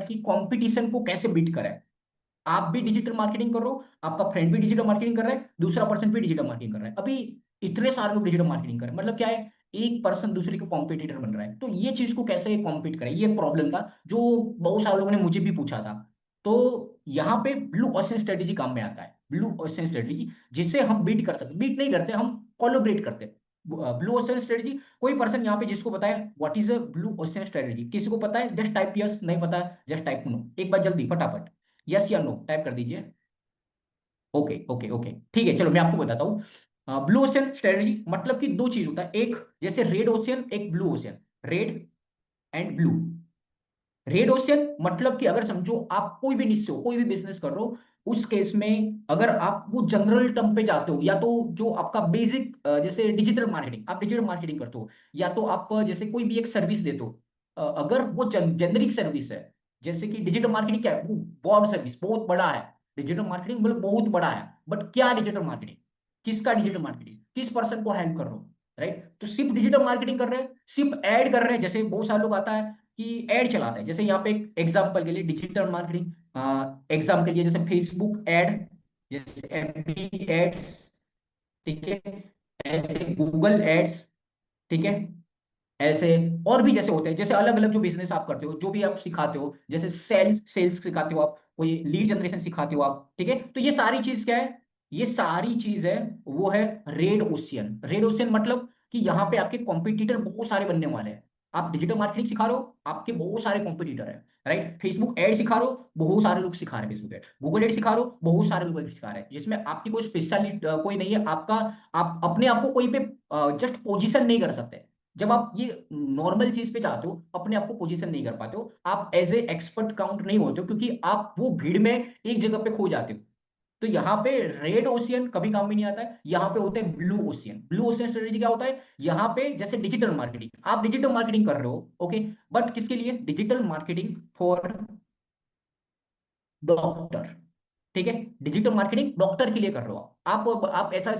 कि कंपटीशन को कैसे बीट करें। आप भी डिजिटल मार्केटिंग कर रहे हो, आपका फ्रेंड भी डिजिटल मार्केटिंग कर रहा है, दूसरा पर्सन भी डिजिटल मार्केटिंग कर रहा है, अभी इतने सारे लोग डिजिटल मार्केटिंग कर रहे हैं, मतलब क्या है, एक पर्सन दूसरे को कॉम्पिटिटर बन रहा है। तो ये चीज को कैसे कॉम्पीट करें, ये प्रॉब्लम था जो बहुत सारे लोगों ने मुझे भी पूछा था। तो यहाँ पे ब्लू ओशन स्ट्रेटेजी काम में आता है। ब्लू ओशन स्ट्रेटेजी जिससे हम बीट कर सकते, बीट नहीं करते, हम कोलोबरेट करते हैं। ब्लू ओशन स्ट्रेटेजी, कोई पर्सन यहाँ पे जिसको बताए what is a blue ocean strategy, किसी को पता है? जस्ट टाइप यस, नहीं पता है जस्ट टाइप नो, एक बार जल्दी फटाफट यस या नो टाइप कर दीजिए। ओके ओके ओके, ठीक है, चलो मैं आपको बताता हूँ। ब्लू ओशियन स्ट्रेटजी मतलब कि दो चीज होता है, एक जैसे रेड ओशियन, एक blue ocean. Red and blue. Red ocean मतलब कि अगर समझो आप कोई भी निश्चय हो, कोई भी बिजनेस कर रहे हो, उस केस में अगर आप वो जनरल टर्म पे जाते हो, या तो जो आपका बेसिक जैसे डिजिटल मार्केटिंग, आप डिजिटल मार्केटिंग करते हो, या तो आप जैसे कोई भी एक सर्विस देते हो, अगर वो जेनरिक सर्विस है, जैसे कि डिजिटल मार्केटिंग क्या है, वो ब्रॉड सर्विस बहुत बड़ा है। डिजिटल मार्केटिंग मतलब बहुत बड़ा है, बट क्या डिजिटल मार्केटिंग, किसका डिजिटल मार्केटिंग, किस पर्सन को हेल्प कर रहे हो, राइट? तो सिर्फ डिजिटल मार्केटिंग कर रहे हैं, सिर्फ ऐड कर रहे हैं, जैसे बहुत सारे लोग आता है कि ऐड चलाता है, जैसे यहाँ पे एक एग्जांपल के लिए डिजिटल मार्केटिंग, एग्जाम के लिए जैसे फेसबुक ऐड, जैसे एफबी एड्स, ठीक है, ऐसे गूगल एड्स, ठीक है, ऐसे और भी जैसे होते हैं, जैसे अलग अलग जो बिजनेस आप करते हो, जो भी आप सिखाते हो, जैसे सेल्स सेल्स सिखाते हो आप, कोई लीड जनरेशन सिखाते हो आप, ठीक है, तो ये सारी चीज क्या है, ये सारी चीज है, वो है रेड ओशियन। रेड ओशियन मतलब कि यहाँ पे आपके कॉम्पिटिटर बहुत सारे बनने वाले हैं। आप डिजिटल मार्केटिंग सिखा रहे हो, आपके बहुत सारे कॉम्पिटिटर है, राइट? फेसबुक एड सिखा रहे हो, बहुत सारे लोग सिखा रहे हैं फेसबुक एड। गूगल एड सिखा रहे हो, बहुत सारे लोग सिखा रहे हैं, जिसमें आपकी कोई स्पेशलिस्ट कोई नहीं है, आपका आप अपने आप को कोई पे जस्ट पोजीशन नहीं कर सकते। जब आप ये नॉर्मल चीज पे जाते हो, अपने आप को पोजीशन नहीं कर पाते हो, आप एज ए एक्सपर्ट काउंट नहीं होते हो, क्योंकि आप वो भीड़ में एक जगह पे खो जाते हो। तो यहाँ पे रेड ओशियन कभी काम में नहीं आता है, यहाँ पे होते हैं blue ocean. Blue ocean strategy क्या होता है, यहाँ पे जैसे डिजिटल मार्केटिंग, आप डिजिटल मार्केटिंग कर रहे हो, ओके, बट किसके लिए? डिजिटल मार्केटिंग फॉर डॉक्टर, ठीक है, डिजिटल मार्केटिंग डॉक्टर के लिए कर रहे हो आप ऐसा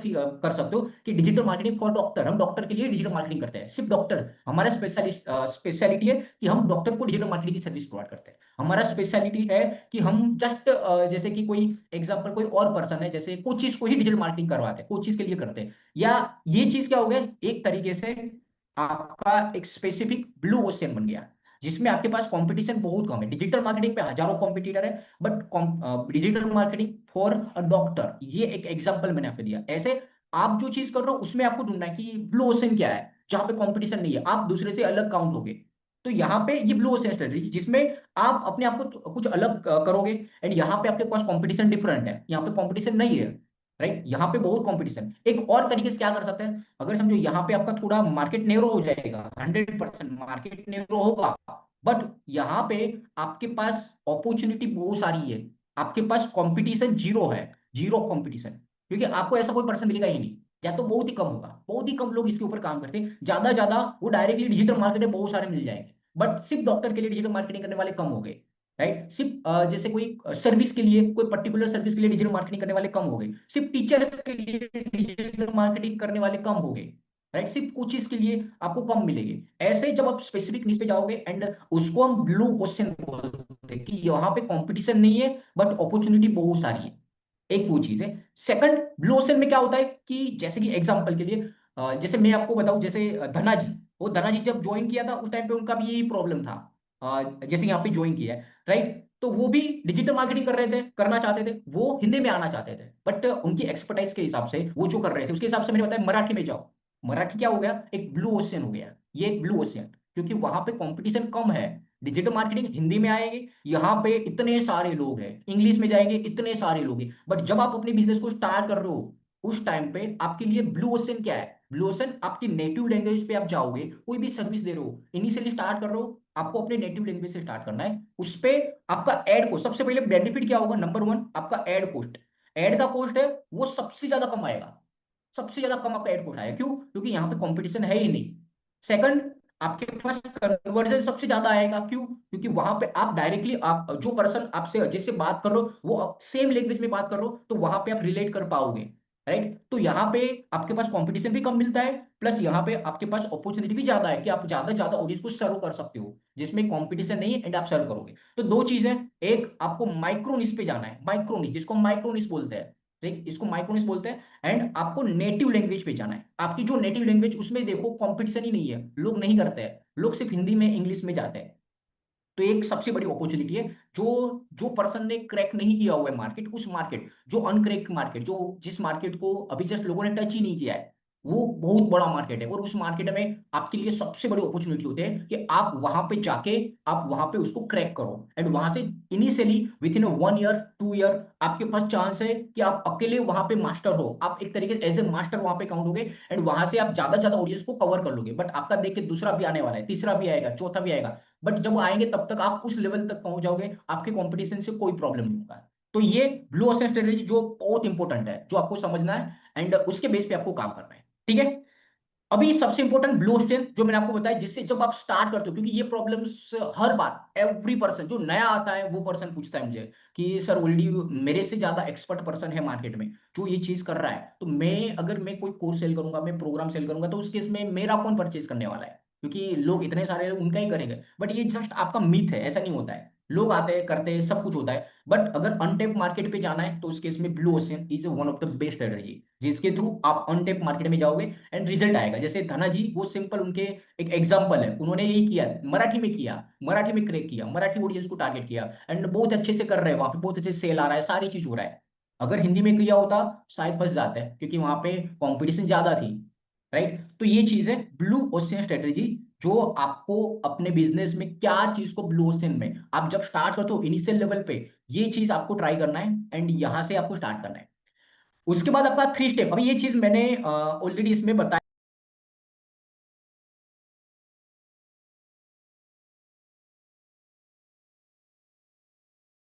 कर सकते हो कि डिजिटल मार्केटिंग फॉर डॉक्टर, हम डॉक्टर के लिए डिजिटल मार्केटिंग करते हैं, सिर्फ डॉक्टर। हमारा स्पेशलिटी है कि हम डॉक्टर को डिजिटल मार्केटिंग की सर्विस प्रोवाइड करते हैं। हमारा स्पेशलिटी है कि हम जस्ट जैसे कि कोई एग्जांपल, कोई और पर्सन है, जैसे कोचिज को ही डिजिटल मार्केटिंग करवाते हैं, कोचिज के लिए करते हैं। या ये चीज क्या हो गया, एक तरीके से आपका एक स्पेसिफिक ब्लू ओशियन बन गया, जिसमें आपके पास कंपटीशन बहुत कम है। डिजिटल मार्केटिंग पे हजारों कॉम्पिटिटर है, but digital marketing for a doctor, ये एक एग्जांपल मैंने आपको दिया। ऐसे आप जो चीज कर रहे हो उसमें आपको ढूंढना है कि ब्लू ओशन क्या है, जहां पे कंपटीशन नहीं है, आप दूसरे से अलग काउंट होगे। तो यहाँ पे ये ब्लू ओशन स्ट्रेटजी, जिसमें आप अपने आप को कुछ अलग करोगे, एंड यहाँ पे आपके पास कंपटीशन डिफरेंट है, यहाँ पे कंपटीशन नहीं है, राइट? यहाँ पे बहुत कंपटीशन। एक और तरीके से क्या कर सकते हैं, अगर समझो यहाँ पे आपका थोड़ा मार्केट नेरो हो जाएगा, 100% मार्केट नेरो होगा, बट यहाँ पे आपके पास अपॉर्चुनिटी बहुत सारी है, आपके पास कंपटीशन जीरो है, जीरो कंपटीशन, क्योंकि आपको ऐसा कोई पर्सन मिलेगा ही नहीं, या तो बहुत ही कम होगा, बहुत ही कम लोग इसके ऊपर काम करते हैं, ज्यादा ज्यादा वो डायरेक्टली डिजिटल मार्केटिंग बहुत सारे मिल जाएंगे, बट सिर्फ डॉक्टर के लिए डिजिटल मार्केटिंग करने वाले कम हो गए, राइट? सिर्फ जैसे कोई सर्विस के लिए, कोई पर्टिकुलर सर्विस के लिए डिजिटल मार्केटिंग करने वाले कम हो गए, सिर्फ टीचर्स के लिए डिजिटल मार्केटिंग करने वाले कम हो गए, राइट? सिर्फ कुछ चीज के लिए आपको कम मिलेंगे। ऐसे जब आप स्पेसिफिक निश पे जाओगे, एंड उसको हम ब्लू क्वेश्चन बोलते हैं कि यहाँ पे कंपटीशन नहीं है, बट अपॉर्चुनिटी बहुत सारी है। एक वो चीज है। सेकंड, ब्लू ओशन में क्या होता है कि जैसे कि एग्जांपल के लिए जैसे मैं आपको बताऊं, जैसे धना जी, वो धना जी जब ज्वाइन किया था उस टाइम पे उनका भी यही प्रॉब्लम था, जैसे यहाँ पे ज्वाइन किया है, राइट? तो वो भी डिजिटल मार्केटिंग कर रहे थे, करना चाहते थे, वो हिंदी में आना चाहते थे, बट उनकी एक्सपर्टाइज के हिसाब से वो जो कर रहे थे उसके हिसाब से मैंने बताया मराठी में जाओ। मराठी क्या हो गया, एक ब्लू ओशियन हो गया, ये एक ब्लू ओशियन, क्योंकि वहां पे कंपटीशन कम है। डिजिटल मार्केटिंग हिंदी में आएगी, यहाँ पे इतने सारे लोग हैं, इंग्लिश में जाएंगे इतने सारे लोग हैं, बट जब आप अपने बिजनेस को स्टार्ट कर रहे हो, उस टाइम पे आपके लिए ब्लू ओशन क्या है? ब्लू ओशन आपकी नेटिव लैंग्वेज पे आप जाओगे, कोई भी सर्विस दे रहे हो, इनिशियली स्टार्ट कर रहे हो, आपको अपने नेटिव लैंग्वेज से स्टार्ट करना है। उस पे आपका एड को सबसे पहले बेनिफिट क्या होगा, नंबर वन, आपका एड कॉस्ट। एड का कॉस्ट है वो सबसे ज्यादा कम आएगा, सबसे ज्यादा कम आपका एड कॉस्ट आएगा, क्यों? क्योंकि यहाँ पे कंपटीशन है ही नहीं। सेकंड, आपके पास कन्वर्जन सबसे ज्यादा आएगा, क्यों? क्योंकि वहां पे आप डायरेक्टली, आप जो पर्सन आपसे जिससे बात कर रहे हो वो सेम लैंग्वेज में बात कर रहे हो, तो वहां पे आप रिलेट कर पाओगे, राइट? तो यहाँ पे आपके पास कंपटीशन भी कम मिलता है, प्लस यहाँ पे आपके पास अपॉर्चुनिटी भी ज्यादा है कि आप ज्यादा से ज्यादा ऑडियंस को सर्व कर सकते हो, जिसमें कंपटीशन नहीं है एंड आप सर्व करोगे। तो दो चीजें, एक आपको माइक्रोनिश पे जाना है, माइक्रोनिश जिसको माइक्रोनिश बोलते हैं, ठीक, इसको माइक्रोनिश बोलते हैं। एंड आपको नेटिव लैंग्वेज पे जाना है, आपकी जो नेटिव लैंग्वेज, उसमें देखो कंपटीशन ही नहीं है, लोग नहीं करते हैं, लोग सिर्फ हिंदी में इंग्लिश में जाते हैं। तो एक सबसे बड़ी अपॉर्चुनिटी है, जो जो पर्सन ने क्रैक नहीं किया हुआ है मार्केट, उस मार्केट, जो अनक्रैक्ड मार्केट, जो जिस मार्केट को अभी जस्ट लोगों ने टच ही नहीं किया है, वो बहुत बड़ा मार्केट है। और उस मार्केट में आपके लिए सबसे बड़ी अपॉर्चुनिटी होती है कि आप वहां पे जाके, आप वहां पे उसको क्रैक करो, एंड वहां से initially with in 1 year 2 year आपके पास चांस है कि आप अकेले वहां पे मास्टर हो, आप एक तरीके से एज ए मास्टर वहां पे काउंट होगे, एंड वहां से आप ज्यादा ज्यादा ऑडियंस को कवर कर लोगे। बट आपका देख के दूसरा भी आने वाला है, तीसरा भी आएगा, चौथा भी आएगा, बट जब आएंगे तब तक आप उस लेवल तक पहुंच जाओगे, आपके कंपटीशन से कोई प्रॉब्लम नहीं होगा। तो ये ब्लू ओशन स्ट्रेटेजी जो बहुत इंपॉर्टेंट है, जो आपको समझना है, एंड उसके बेस पे आपको काम करना है, ठीक है। अभी सबसे इंपॉर्टेंट ब्लू ओशन जो मैंने आपको बताया, जिससे जब आप स्टार्ट करते हो, क्योंकि ये प्रॉब्लम्स हर बार एवरी पर्सन जो नया आता है वो पर्सन पूछता है मुझे कि सर ऑलरेडी मेरे से ज्यादा एक्सपर्ट पर्सन है मार्केट में जो ये चीज कर रहा है, तो मैं अगर मैं कोई कोर्स सेल करूंगा, मैं प्रोग्राम सेल करूंगा, तो उस केस में मेरा कौन परचेज करने वाला है, क्योंकि लोग इतने सारे उनका ही करेंगे। बट ये जस्ट आपका मिथ है, ऐसा नहीं होता है, लोग आते हैं, करते हैं, सब कुछ होता है। बट अगर अनटेप मार्केट पे जाना है, तो उस केस में blue ocean is one of the best strategy, जिसके थ्रू आप अनटेप मार्केट में जाओगे एंड रिजल्ट आएगा। जैसे धना जी, वो सिंपल उनके एक एग्जांपल है, उन्होंने यही किया, मराठी में किया, मराठी में क्रैक किया, मराठी ऑडियंस को टारगेट किया, एंड बहुत अच्छे से कर रहे हैं, वहां पे बहुत अच्छे से सेल आ रहा है, सारी चीज हो रहा है। अगर हिंदी में किया होता शायद फंस जाता है, क्योंकि वहां पे कॉम्पिटिशन ज्यादा थी, राइट। तो ये चीज है ब्लू ओशियन स्ट्रेटेजी, जो आपको अपने बिजनेस में क्या चीज को ब्लू ओशियन में आप जब स्टार्ट करते हो इनिशियल लेवल पे, ये चीज आपको ट्राई करना है, एंड यहां से आपको स्टार्ट करना है। उसके बाद आपका 3 स्टेप, अभी ये चीज मैंने ऑलरेडी इसमें बताया।